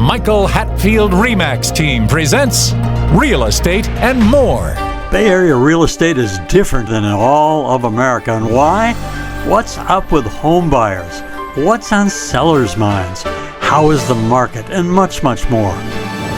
Michael Hatfield RE/MAX team presents Real Estate and More. Bay Area real estate is different than in all of America. And why? What's up with home buyers? What's on sellers' minds? How is the market? And much, much more.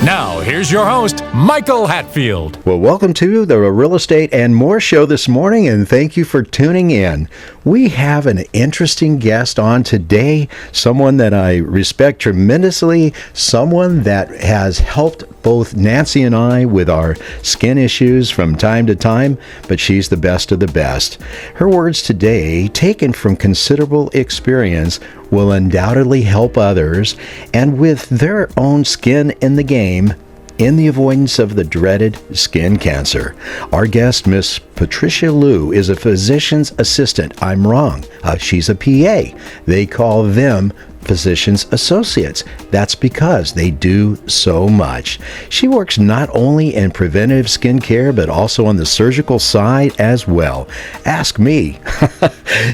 Now, here's your host, Michael Hatfield. Well, welcome to the Real Estate and More show this morning, and thank you for tuning in. We have an interesting guest on today, someone that I respect tremendously, someone that has helped both Nancy and I with our skin issues from time to time, but she's the best of the best. Her words today, taken from considerable experience, will undoubtedly help others, and with their own skin in the game, in the avoidance of the dreaded skin cancer. Our guest, Miss Patricia Loo, is a physician's assistant. I'm wrong. She's a PA. They call them physician's associates. That's because they do so much. She works not only in preventive skincare, but also on the surgical side as well. Ask me.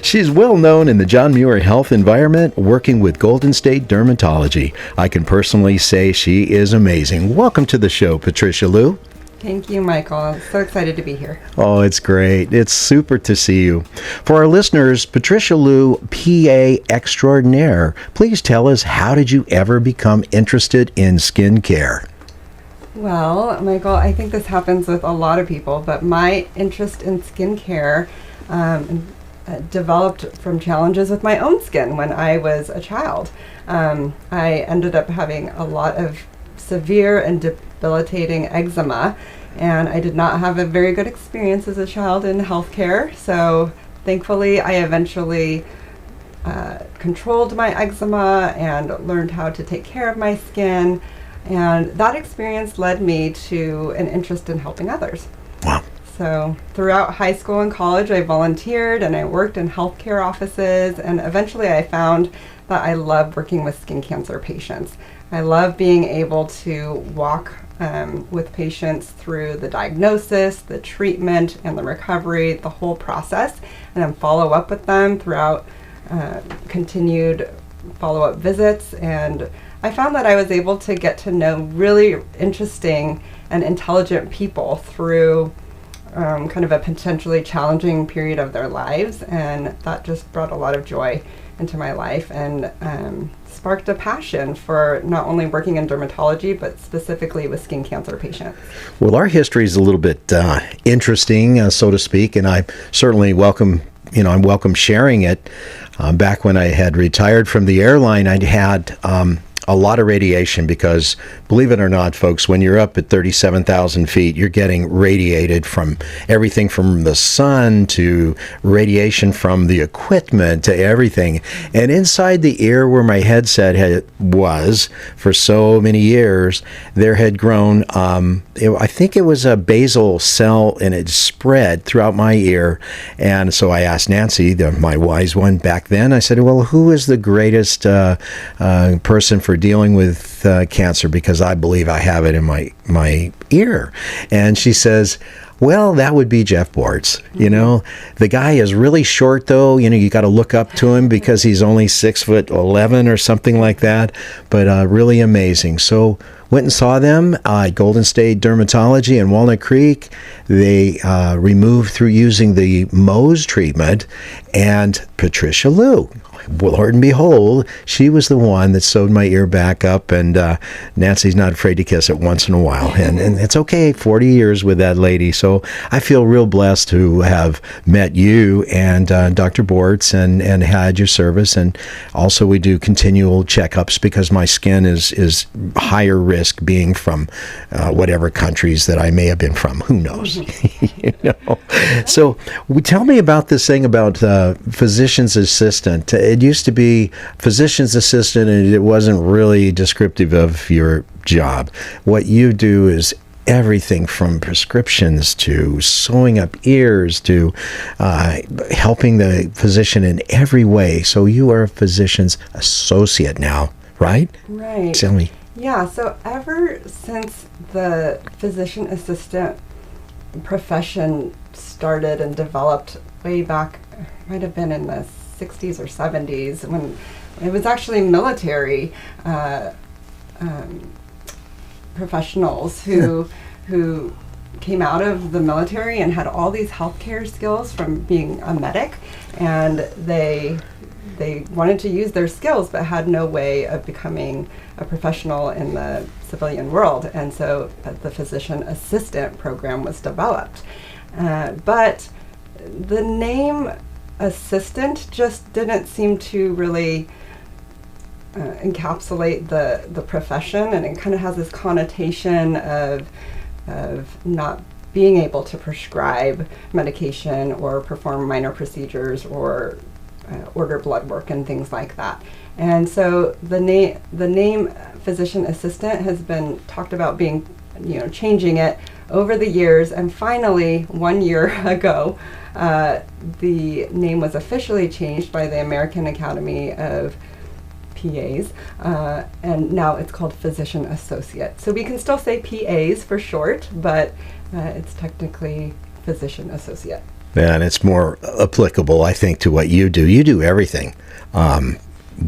She's well known in the John Muir health environment, working with Golden State Dermatology. I can personally say she is amazing. Welcome to the show, Patricia Loo. Thank you, Michael. I'm so excited to be here. Oh, it's great. It's super to see you. For our listeners, Patricia Loo, PA extraordinaire, please tell us, how did you ever become interested in skincare? Well, Michael, I think this happens with a lot of people, but my interest in skincare developed from challenges with my own skin when I was a child. I ended up having a lot of severe and debilitating eczema, and I did not have a very good experience as a child in healthcare. So thankfully I eventually controlled my eczema and learned how to take care of my skin, and that experience led me to an interest in helping others. Wow. So throughout high school and college, I volunteered and I worked in healthcare offices, and eventually I found that I love working with skin cancer patients. I love being able to walk with patients through the diagnosis, the treatment, and the recovery, the whole process, and then follow up with them throughout continued follow-up visits. And I found that I was able to get to know really interesting and intelligent people through kind of a potentially challenging period of their lives, and that just brought a lot of joy into my life and sparked a passion for not only working in dermatology, but specifically with skin cancer patients. Well, our history is a little bit interesting, so to speak, and I certainly welcome sharing it. Back when I had retired from the airline, I'd had a lot of radiation because, believe it or not, folks, when you're up at 37,000 feet, you're getting radiated from everything from the sun to radiation from the equipment to everything. And inside the ear where my headset was for so many years, there had grown, I think it was a basal cell, and it spread throughout my ear. And so I asked Nancy, my wise one back then, I said, well, who is the greatest person for dealing with cancer, because I believe I have it in my ear? And she says, well, that would be Jeff Bortz. You know, the guy is really short, though. You know, you got to look up to him because he's only 6'11" or something like that, but really amazing. So went and saw them at Golden State Dermatology in Walnut Creek. They removed through using the Mohs treatment, and Patricia Loo, Lord and behold, she was the one that sewed my ear back up, and Nancy's not afraid to kiss it once in a while, and it's okay, 40 years with that lady. So I feel real blessed to have met you and Dr. Bortz and had your service, and also we do continual checkups because my skin is higher risk being from whatever countries that I may have been from. Who knows? You know? So tell me about this thing about physician's assistant. It used to be physician's assistant, and it wasn't really descriptive of your job. What you do is everything from prescriptions to sewing up ears to helping the physician in every way. So you are a physician's associate now, right? Right. Tell me. Yeah, so ever since the physician assistant profession started and developed way back, might have been in the 60s or 70s, when it was actually military professionals who came out of the military and had all these healthcare skills from being a medic, and they wanted to use their skills but had no way of becoming a professional in the civilian world, and so the physician assistant program was developed. But the name assistant just didn't seem to really encapsulate the profession, and it kind of has this connotation of not being able to prescribe medication or perform minor procedures or order blood work and things like that. And so the name physician assistant has been talked about being, changing it over the years, and finally 1 year ago the name was officially changed by the American Academy of PAs, and now it's called physician associate. So we can still say PAs for short, but it's technically physician associate. Yeah, and it's more applicable, I think, to what you do. You do everything.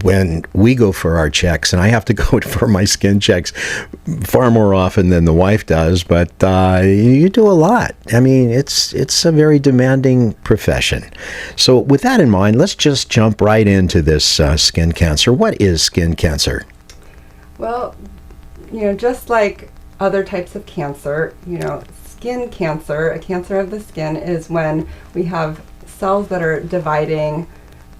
When we go for our checks, and I have to go for my skin checks far more often than the wife does, but you do a lot. I mean, it's a very demanding profession. So with that in mind, let's just jump right into this skin cancer. What is skin cancer? Well, just like other types of cancer, skin cancer, a cancer of the skin, is when we have cells that are dividing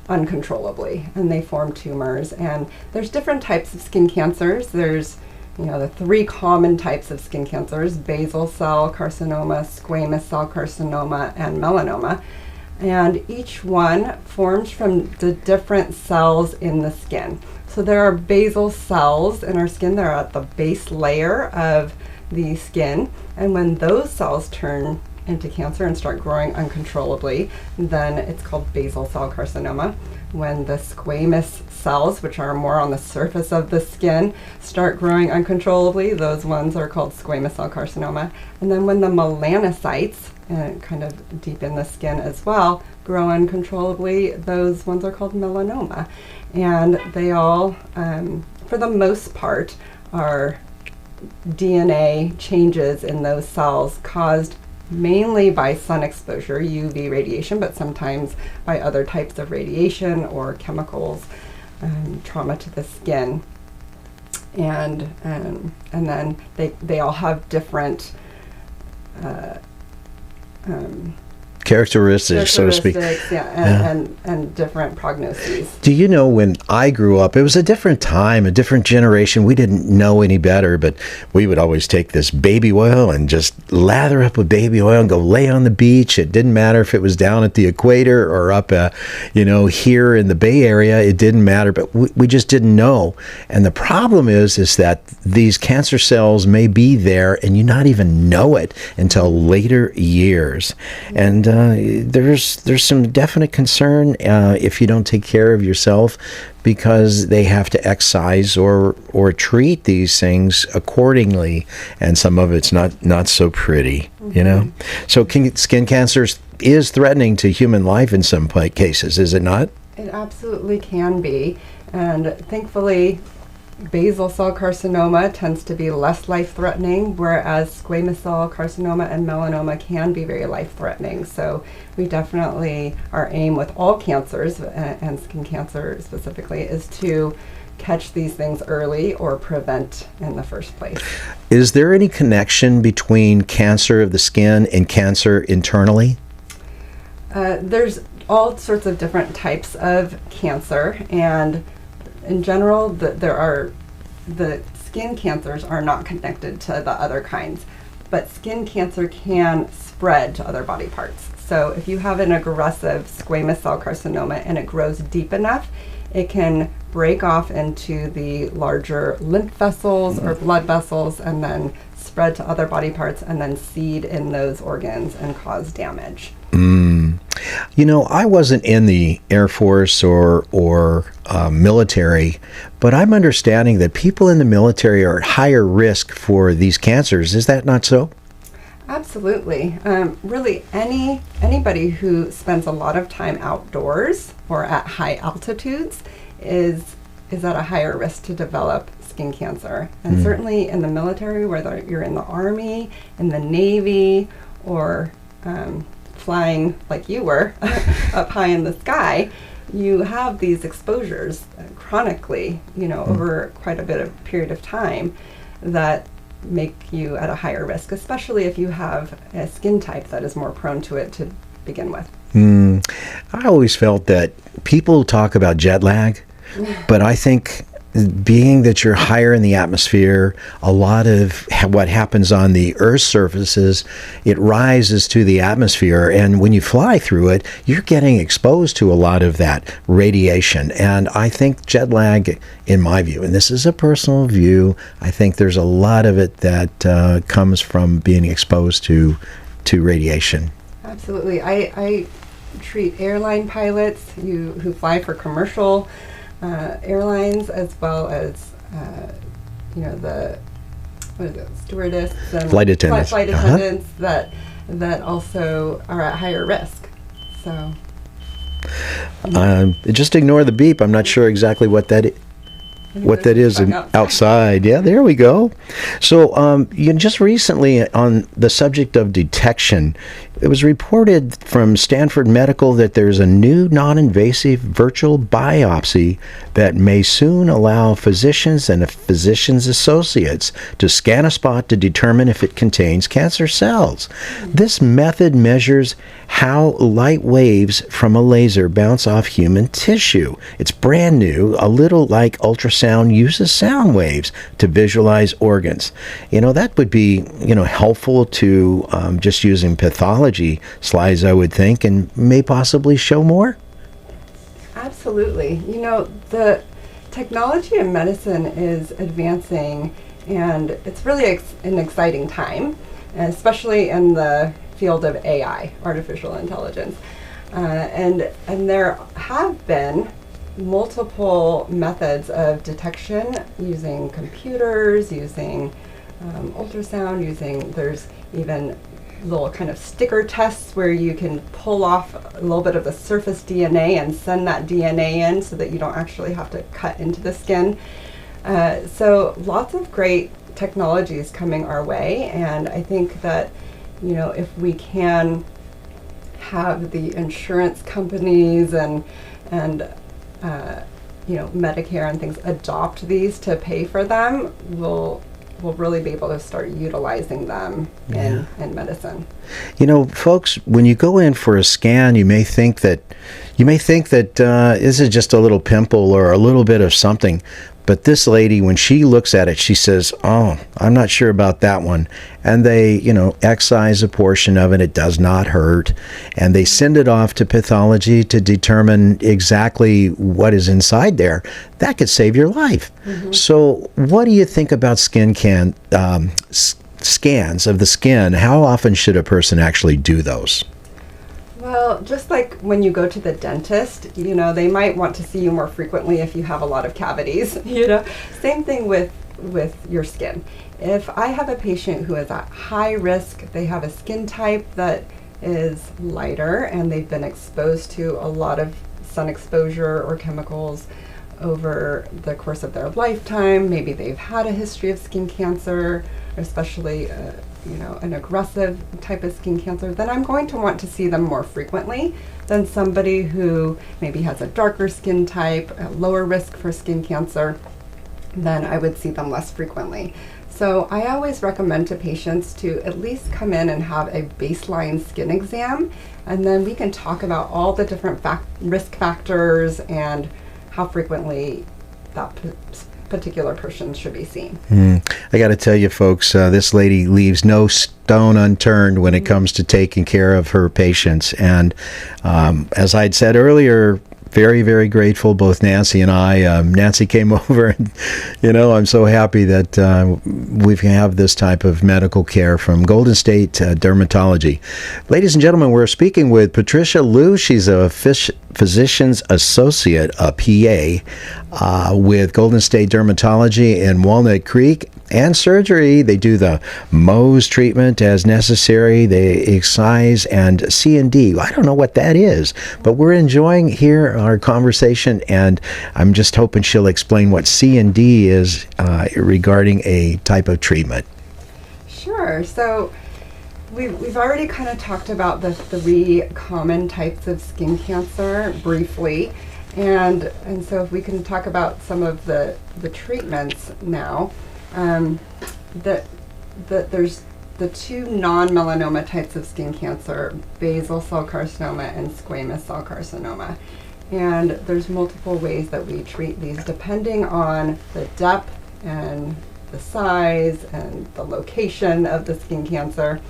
uncontrollably and they form tumors. And there's different types of skin cancers. There's the three common types of skin cancers: basal cell carcinoma, squamous cell carcinoma, and melanoma. And each one forms from the different cells in the skin. So there are basal cells in our skin that are at the base layer of the skin, and when those cells turn into cancer and start growing uncontrollably, then it's called basal cell carcinoma. When the squamous cells, which are more on the surface of the skin, start growing uncontrollably, those ones are called squamous cell carcinoma. And then when the melanocytes, kind of deep in the skin as well, grow uncontrollably, those ones are called melanoma. And they all, for the most part, are DNA changes in those cells caused mainly by sun exposure, UV radiation, but sometimes by other types of radiation or chemicals, trauma to the skin. And then they all have different characteristics, so to speak. And different prognoses. Do you know, when I grew up, it was a different time, a different generation. We didn't know any better, but we would always take this baby oil and just lather up with baby oil and go lay on the beach. It didn't matter if it was down at the equator or up, here in the Bay Area. It didn't matter, but we just didn't know. And the problem is that these cancer cells may be there and you not even know it until later years. And there's some definite concern if you don't take care of yourself, because they have to excise or treat these things accordingly, and some of it's not so pretty, So skin cancer is threatening to human life in some cases, is it not? It absolutely can be, and thankfully basal cell carcinoma tends to be less life-threatening, whereas squamous cell carcinoma and melanoma can be very life-threatening. So we definitely, our aim with all cancers, and skin cancer specifically, is to catch these things early or prevent in the first place. Is there any connection between cancer of the skin and cancer internally? There's all sorts of different types of cancer, and in general, the skin cancers are not connected to the other kinds, but skin cancer can spread to other body parts. So if you have an aggressive squamous cell carcinoma and it grows deep enough, it can break off into the larger lymph vessels or blood vessels and then spread to other body parts and then seed in those organs and cause damage. I wasn't in the Air Force or military, but I'm understanding that people in the military are at higher risk for these cancers. Is that not so? Absolutely. Really, anybody who spends a lot of time outdoors or at high altitudes is is at a higher risk to develop skin cancer. And certainly in the military, whether you're in the Army, in the Navy, or flying like you were up high in the sky, you have these exposures chronically, over quite a bit of period of time that make you at a higher risk, especially if you have a skin type that is more prone to it to begin with. I always felt that people talk about jet lag, but I think being that you're higher in the atmosphere, a lot of what happens on the Earth's surfaces, it rises to the atmosphere, and when you fly through it, you're getting exposed to a lot of that radiation. And I think jet lag, in my view, and this is a personal view, I think there's a lot of it that comes from being exposed to radiation. Absolutely. I treat airline pilots who fly for commercial airlines, as well as the stewardess and flight attendants, that also are at higher risk. So just ignore the beep. I'm not sure exactly what that is outside. Yeah, there we go. So just recently on the subject of detection, it was reported from Stanford Medical that there's a new non-invasive virtual biopsy that may soon allow physicians and physicians' associates to scan a spot to determine if it contains cancer cells. This method measures how light waves from a laser bounce off human tissue. It's brand new, a little like ultrasound uses sound waves to visualize organs. That would be, helpful to just using pathology slides, I would think, and may possibly show more. Absolutely. The technology in medicine is advancing, and it's really an exciting time, especially in the field of AI, artificial intelligence. And there have been multiple methods of detection using computers, using ultrasound, there's even little kind of sticker tests where you can pull off a little bit of the surface DNA and send that DNA in so that you don't actually have to cut into the skin. So lots of great technologies coming our way, and I think that if we can have the insurance companies and Medicare and things adopt these to pay for them, we'll really be able to start utilizing them in medicine. Folks, when you go in for a scan, you may think that this is just a little pimple or a little bit of something. But this lady, when she looks at it, she says, "Oh, I'm not sure about that one." And they, excise a portion of it. It does not hurt. And they send it off to pathology to determine exactly what is inside there. That could save your life. Mm-hmm. So what do you think about scans of the skin? How often should a person actually do those? Well, just like when you go to the dentist, they might want to see you more frequently if you have a lot of cavities, Same thing with your skin. If I have a patient who is at high risk, they have a skin type that is lighter and they've been exposed to a lot of sun exposure or chemicals over the course of their lifetime, maybe they've had a history of skin cancer, especially an aggressive type of skin cancer, then I'm going to want to see them more frequently than somebody who maybe has a darker skin type, a lower risk for skin cancer. Then I would see them less frequently. So I always recommend to patients to at least come in and have a baseline skin exam, and then we can talk about all the different risk factors and how frequently that particular person should be seen. I got to tell you, folks, this lady leaves no stone unturned when it comes to taking care of her patients. And as I'd said earlier, very, very grateful, both Nancy and I. Nancy came over, and, I'm so happy that we can have this type of medical care from Golden State Dermatology. Ladies and gentlemen, we're speaking with Patricia Loo. She's a physician's associate, a PA, with Golden State Dermatology in Walnut Creek. and surgery. They do the Mohs treatment as necessary. They excise and C&D. I don't know what that is, but we're enjoying here our conversation, and I'm just hoping she'll explain what C&D is regarding a type of treatment. Sure. So we've already kind of talked about the 3 common types of skin cancer briefly. And so if we can talk about some of the treatments now, there's the 2 non-melanoma types of skin cancer, basal cell carcinoma and squamous cell carcinoma. And there's multiple ways that we treat these depending on the depth and the size and the location of the skin cancer.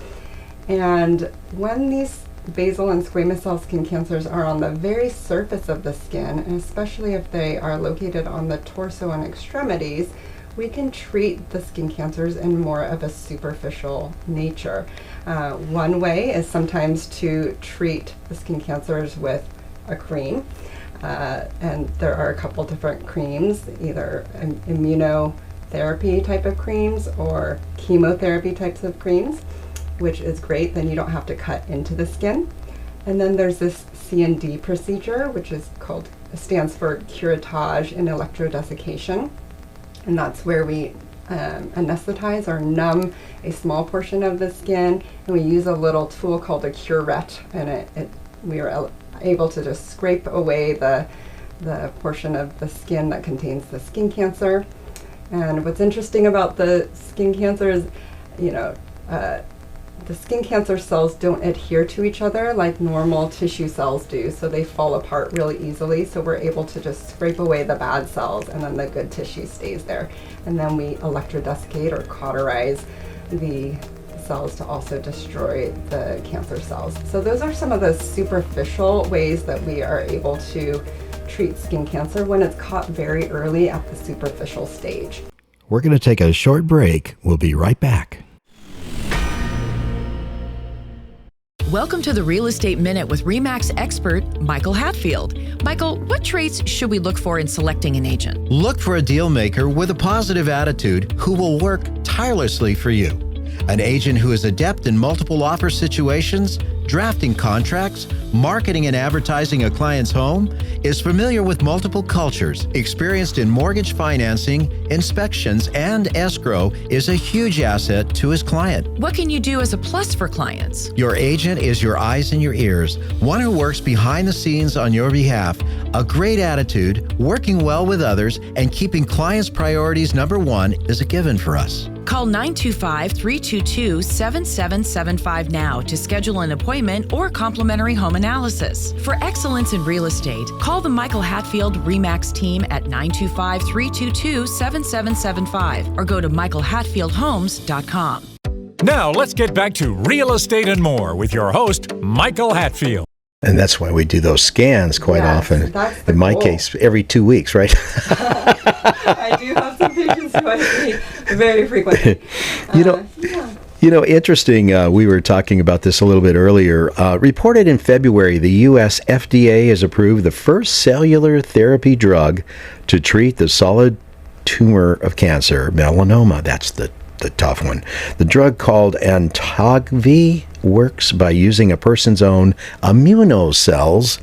And when these basal and squamous cell skin cancers are on the very surface of the skin, and especially if they are located on the torso and extremities, we can treat the skin cancers in more of a superficial nature. One way is sometimes to treat the skin cancers with a cream, and there are a couple different creams, either immunotherapy type of creams or chemotherapy types of creams, which is great. Then you don't have to cut into the skin. And then there's this C&D procedure, which stands for curettage and electrodesiccation. And that's where we anesthetize or numb a small portion of the skin, and we use a little tool called a curette, and we are able to just scrape away the portion of the skin that contains the skin cancer. And what's interesting about the skin cancer is, the skin cancer cells don't adhere to each other like normal tissue cells do, so they fall apart really easily. So we're able to just scrape away the bad cells, and then the good tissue stays there. And then we electrodesiccate or cauterize the cells to also destroy the cancer cells. So those are some of the superficial ways that we are able to treat skin cancer when it's caught very early at the superficial stage. We're going to take a short break. We'll be right back. Welcome to the Real Estate Minute with RE/MAX expert Michael Hatfield. Michael, what traits should we look for in selecting an agent? Look for a deal maker with a positive attitude who will work tirelessly for you. An agent who is adept in multiple offer situations, drafting contracts, marketing and advertising a client's home, is familiar with multiple cultures, experienced in mortgage financing, inspections, and escrow, is a huge asset to his client. What can you do as a plus for clients? Your agent is your eyes and your ears, one who works behind the scenes on your behalf. A great attitude, working well with others, and keeping clients' priorities number one is a given for us. Call 925-322-7775 now to schedule an appointment or complimentary home analysis. For excellence in real estate, call the Michael Hatfield RE/MAX team at 925-322-7775 or go to michaelhatfieldhomes.com. Now let's get back to Real Estate and More with your host, Michael Hatfield. And that's why we do those scans quite often. In my case, every 2 weeks, right? I do have some patients who I see very frequently. Interesting. We were talking about this a little bit earlier. Reported in February, the U.S. FDA has approved the first cellular therapy drug to treat the solid tumor of cancer, melanoma. That's the tough one. The drug called Antagvi works by using a person's own immunocells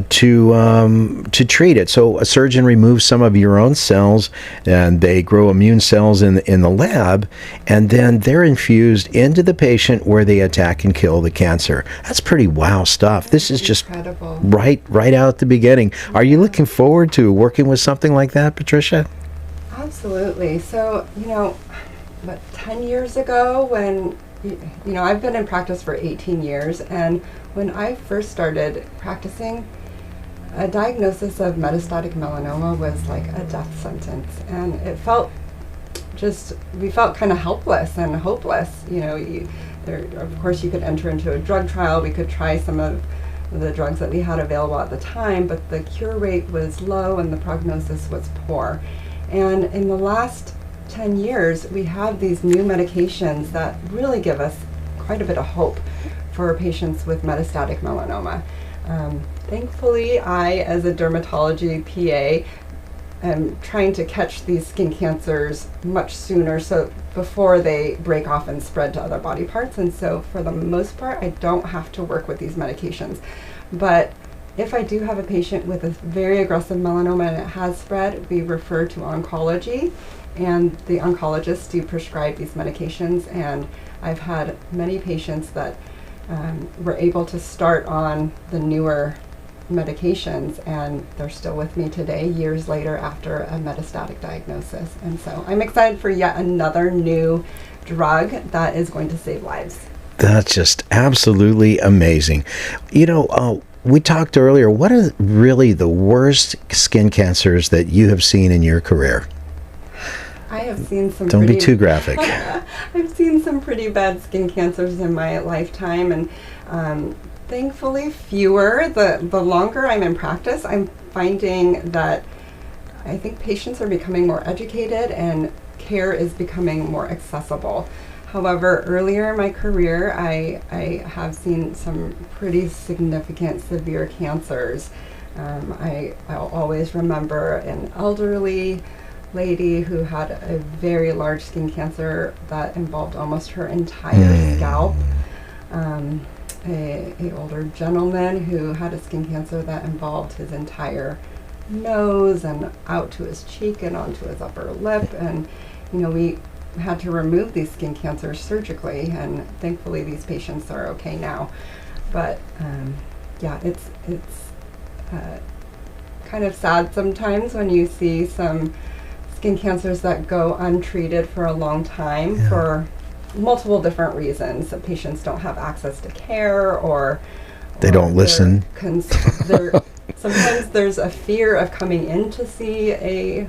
to treat it. So a surgeon removes some of your own cells, and they grow immune cells in the lab, and then they're infused into the patient where they attack and kill the cancer. That's pretty wow stuff. This is just incredible. Right out the beginning. Are you looking forward to working with something like that, Patricia? Absolutely. So, 10 years ago when, I've been in practice for 18 years, and when I first started practicing, a diagnosis of metastatic melanoma was like a death sentence, and we felt kind of helpless and hopeless. Of course you could enter into a drug trial, we could try some of the drugs that we had available at the time, but the cure rate was low and the prognosis was poor. And in the last 10 years, we have these new medications that really give us quite a bit of hope for patients with metastatic melanoma. Thankfully, I, as a dermatology PA, am trying to catch these skin cancers much sooner, so before they break off and spread to other body parts. And so for the most part, I don't have to work with these medications. But if I do have a patient with a very aggressive melanoma and it has spread, we refer to oncology, and the oncologists do prescribe these medications. And I've had many patients that were able to start on the newer medications, and they're still with me today, years later after a metastatic diagnosis. And so I'm excited for yet another new drug that is going to save lives. That's just absolutely amazing. You know, we talked earlier, what are really the worst skin cancers that you have seen in your career? I have seen some Don't be too graphic. I've seen some pretty bad skin cancers in my lifetime, and thankfully fewer. The longer I'm in practice, I'm finding that I think patients are becoming more educated and care is becoming more accessible. However, earlier in my career, I have seen some pretty significant severe cancers. I'll always remember an elderly lady who had a very large skin cancer that involved almost her entire scalp. A older gentleman who had a skin cancer that involved his entire nose and out to his cheek and onto his upper lip. And we had to remove these skin cancers surgically, and thankfully these patients are okay now. But it's kind of sad sometimes when you see some skin cancers that go untreated for a long time for multiple different reasons. That patients don't have access to care, or they don't listen. Sometimes there's a fear of coming in to see a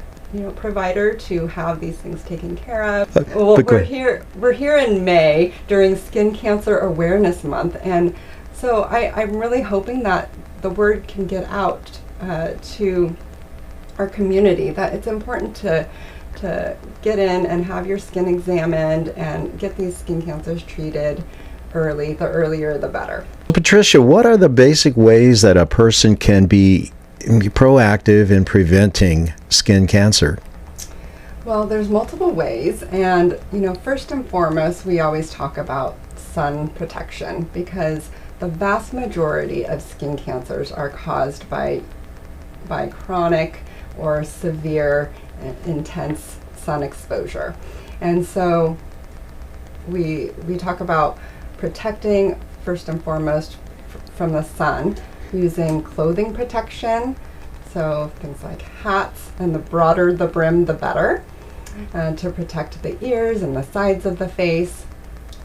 provider to have these things taken care of. Well, we're here in May during Skin Cancer Awareness Month, and so I'm really hoping that the word can get out to our community that it's important to get in and have your skin examined and get these skin cancers treated early. The earlier, the better. Patricia, what are the basic ways that a person can be proactive in preventing skin cancer? Well, there's multiple ways, and first and foremost, we always talk about sun protection, because the vast majority of skin cancers are caused by chronic or severe intense sun exposure. And so we talk about protecting first and foremost from the sun using clothing protection, so things like hats, and the broader the brim the better, to protect the ears and the sides of the face,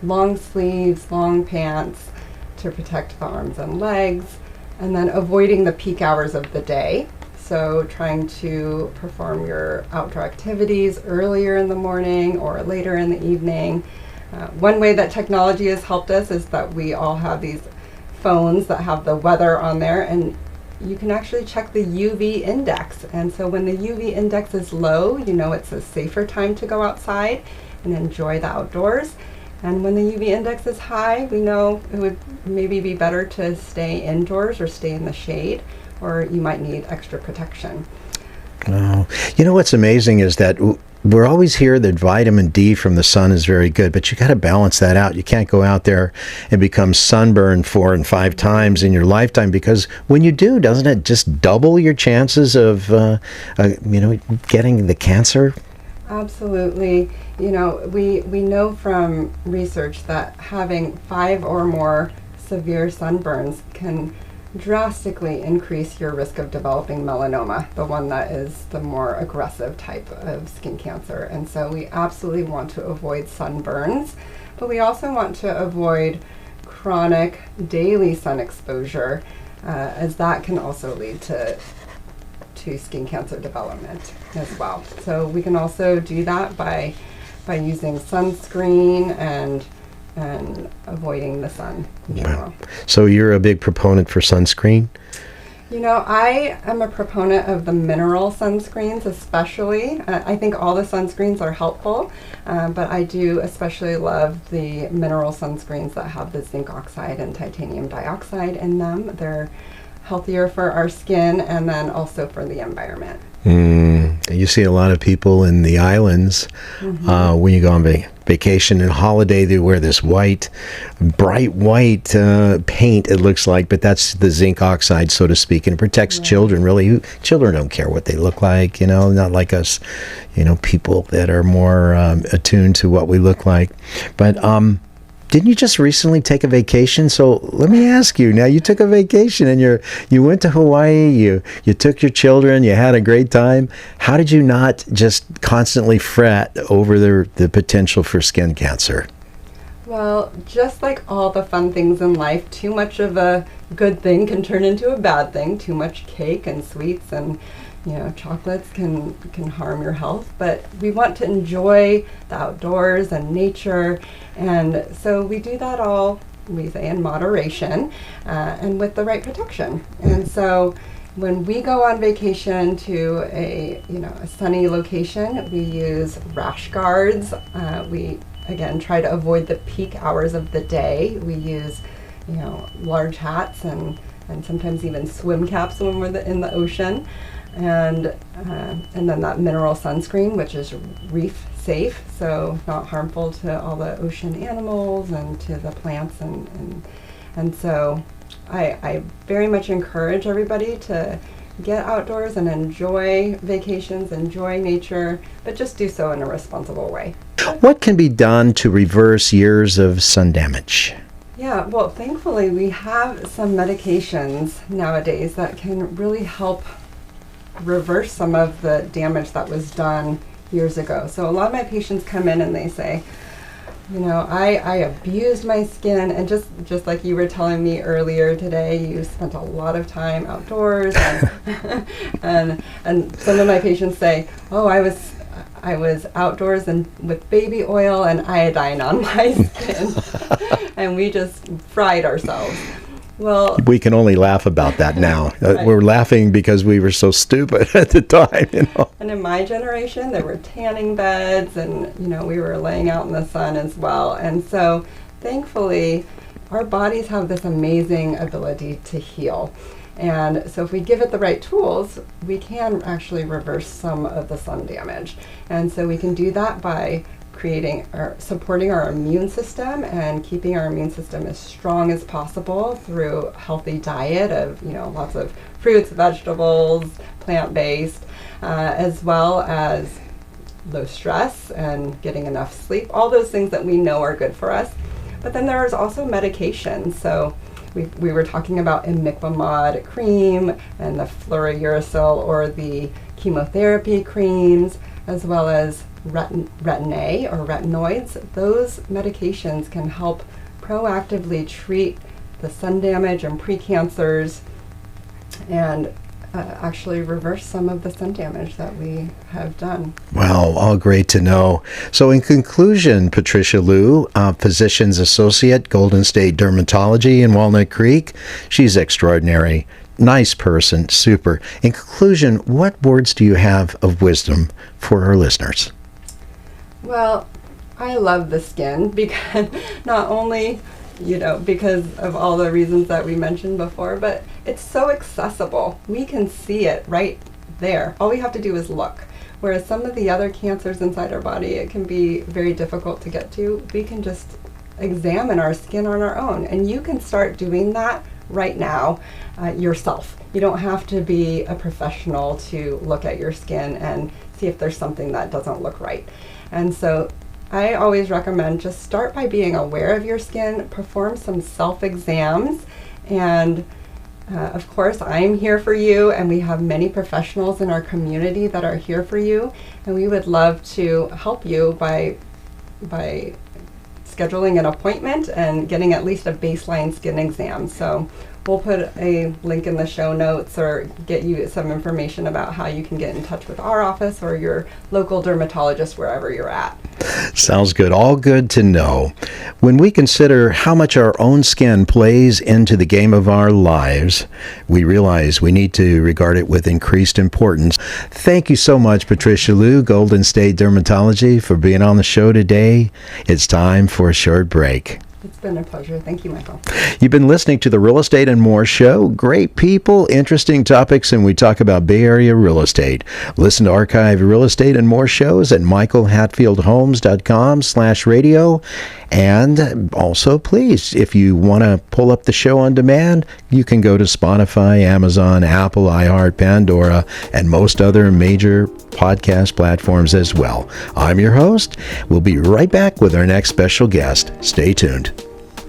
long sleeves, long pants to protect the arms and legs, and then avoiding the peak hours of the day. So trying to perform your outdoor activities earlier in the morning or later in the evening. One way that technology has helped us is that we all have these phones that have the weather on there, and you can actually check the UV index. And so when the UV index is low, it's a safer time to go outside and enjoy the outdoors. And when the UV index is high, we know it would maybe be better to stay indoors or stay in the shade, or you might need extra protection. Oh, what's amazing is that we're always hear that vitamin D from the sun is very good, but you got to balance that out. You can't go out there and become sunburned 4 and 5 times in your lifetime, because when you do, doesn't it just double your chances of getting the cancer? Absolutely. We know from research that having 5 or more severe sunburns can drastically increase your risk of developing melanoma, the one that is the more aggressive type of skin cancer. And so we absolutely want to avoid sunburns, but we also want to avoid chronic daily sun exposure, as that can also lead to skin cancer development as well. So we can also do that by using sunscreen and avoiding the sun in general. So you're a big proponent for sunscreen? I am a proponent of the mineral sunscreens especially. I think all the sunscreens are helpful, but I do especially love the mineral sunscreens that have the zinc oxide and titanium dioxide in them. They're healthier for our skin and then also for the environment. You see a lot of people in the islands when you go on vacation and holiday. They wear this bright white paint, it looks like, but that's the zinc oxide, so to speak, and it protects children. Really, children don't care what they look like, not like us, people that are more attuned to what we look like. But didn't you just recently take a vacation? So let me ask you, now you took a vacation and you went to Hawaii, you took your children, you had a great time. How did you not just constantly fret over the potential for skin cancer? Well, just like all the fun things in life, too much of a good thing can turn into a bad thing. Too much cake and sweets and chocolates can harm your health, but we want to enjoy the outdoors and nature, and so we do that all, we say, in moderation and with the right protection. And so when we go on vacation to a sunny location, we use rash guards. We again try to avoid the peak hours of the day. We use large hats and sometimes even swim caps when we're in the ocean. And then that mineral sunscreen, which is reef safe, so not harmful to all the ocean animals and to the plants, and so I very much encourage everybody to get outdoors and enjoy vacations, enjoy nature, but just do so in a responsible way. What can be done to reverse years of sun damage? Yeah, well, thankfully we have some medications nowadays that can really help reverse some of the damage that was done years ago. So a lot of my patients come in and they say, I abused my skin, and just like you were telling me earlier today, you spent a lot of time outdoors, and some of my patients say, oh, I was outdoors and with baby oil and iodine on my skin, and we just fried ourselves. Well, we can only laugh about that now. Right. We're laughing because we were so stupid at the time, And in my generation, there were tanning beds, and we were laying out in the sun as well. And so, thankfully, our bodies have this amazing ability to heal. And so if we give it the right tools, we can actually reverse some of the sun damage. And so we can do that by supporting our immune system and keeping our immune system as strong as possible through a healthy diet of lots of fruits, vegetables, plant-based, as well as low stress and getting enough sleep, all those things that we know are good for us. But then there's also medication. So we were talking about imiquimod cream and the fluorouracil or the chemotherapy creams, as well as retin-A or retinoids. Those medications can help proactively treat the sun damage and precancers and actually reverse some of the sun damage that we have done. Well, all great to know. So in conclusion, Patricia Loo, Physician's Associate, Golden State Dermatology in Walnut Creek. She's extraordinary. Nice person. Super. In conclusion, what words do you have of wisdom for our listeners? Well, I love the skin because not only, because of all the reasons that we mentioned before, but it's so accessible. We can see it right there. All we have to do is look. Whereas some of the other cancers inside our body, it can be very difficult to get to. We can just examine our skin on our own, and you can start doing that right now yourself. You don't have to be a professional to look at your skin and see if there's something that doesn't look right. And so I always recommend just start by being aware of your skin, perform some self-exams, and of course I'm here for you, and we have many professionals in our community that are here for you, and we would love to help you by scheduling an appointment and getting at least a baseline skin exam. So we'll put a link in the show notes or get you some information about how you can get in touch with our office or your local dermatologist wherever you're at. Sounds good. All good to know. When we consider how much our own skin plays into the game of our lives, we realize we need to regard it with increased importance. Thank you so much, Patricia Loo, Golden State Dermatology, for being on the show today. It's time for a short break. It's been a pleasure. Thank you, Michael. You've been listening to the Real Estate and More Show. Great people, interesting topics, and we talk about Bay Area real estate. Listen to archive Real Estate and More shows at michaelhatfieldhomes.com/radio. And also, please, if you want to pull up the show on demand, you can go to Spotify, Amazon, Apple, iHeart, Pandora, and most other major podcast platforms as well. I'm your host. We'll be right back with our next special guest. Stay tuned.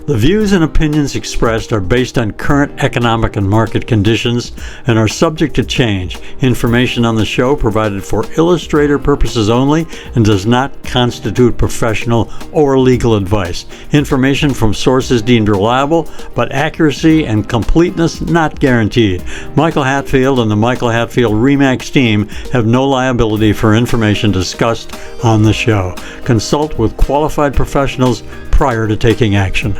The views and opinions expressed are based on current economic and market conditions and are subject to change. Information on the show provided for illustrator purposes only and does not constitute professional or legal advice. Information from sources deemed reliable, but accuracy and completeness not guaranteed. Michael Hatfield and the Michael Hatfield RE/MAX team have no liability for information discussed on the show. Consult with qualified professionals prior to taking action.